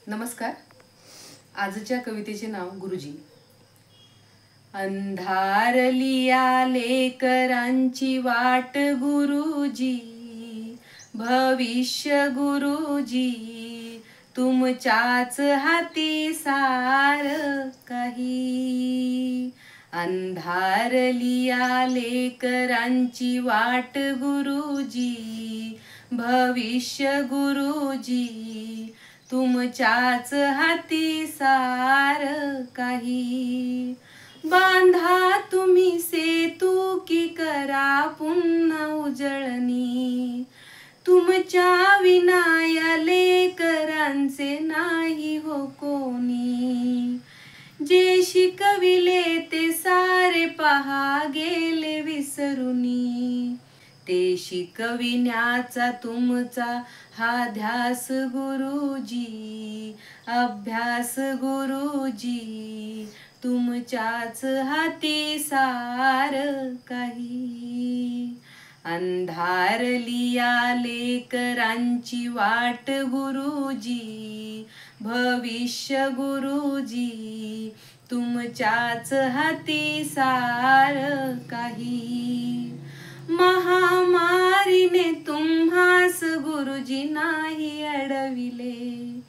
नमस्कार. आजच्या कवितेचे नाव गुरुजी. अंधारली आले करांची वाट गुरुजी, भविष्य गुरुजी, तुमच्याच हाती सार काही. अंधारली आले करांची वाट गुरुजी, भविष्य गुरुजी, तुमच्याच हाती सार काही. बांधा तुम्ही सेतू की करा पुन्हा उजळणी, तुमच्या विना लेकरांचे नाही हो कोणी. जे शिकविले ते सारे पहा गेले विसरुनी, ते शिकविण्याचा तुमचा हा ध्यास गुरुजी, अभ्यास गुरुजी, तुमच्याच हाती सार काही. अंधारली आले करांची वाट गुरुजी, भविष्य गुरुजी, तुमच्याच हाती सार काही. महामारीने तुम्हास गुरुजी नाही अडविले,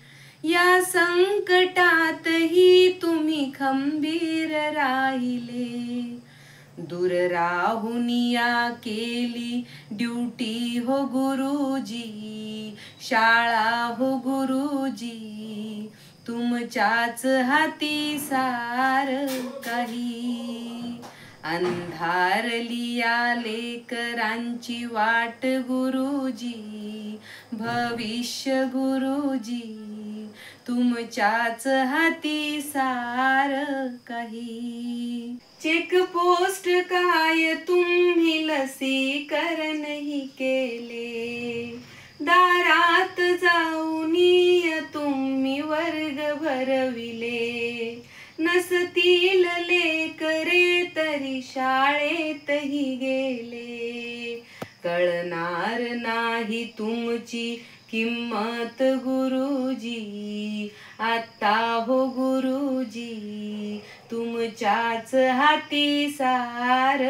या संकटातही तुम्ही खंबीर राहिले. दूर राहुनिया केली ड्युटी हो गुरुजी, शाळा हो गुरुजी, तुमच्याच हाती सार काही. अंधारली आले करांची वाट गुरुजी, भविष्य गुरुजी, तुमच्याच हाती सार काही. चेक पोस्ट काय तुम्ही लसीकरणही केले, दारात जाऊन तुम्ही वर्ग भरविले. नसतील लेकरे तरी शाळेतही गेले, कळणार नाही तुमची किंमत गुरुजी, आता हो गुरुजी, तुमच्याच हाती सार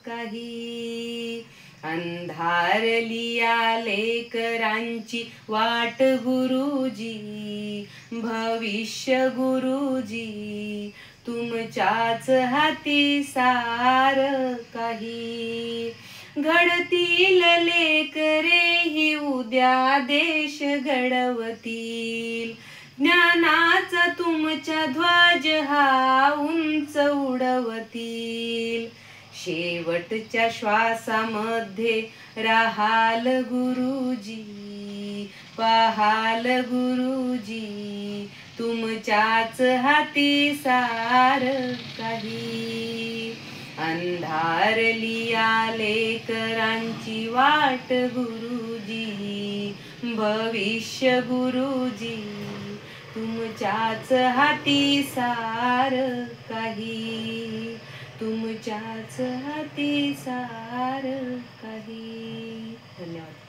काही. अंधारली आले करांची वाट गुरुजी, भविष्य गुरुजी, तुमच्याच हाती सार काही. घडतील लेकरे ही उद्या देश घडवतील, ज्ञानाचा तुमच्या ध्वज हा उंच उडवतील. शेवटच्या श्वासामध्ये राहाल गुरुजी, पाहाल गुरुजी, तुमच्याच हाती सार काही. अंधारली आले करांची वाट गुरुजी, भविष्य गुरुजी, तुमच्याच हाती सार काही. तुमच्याच हाती सार काही. धन्यवाद.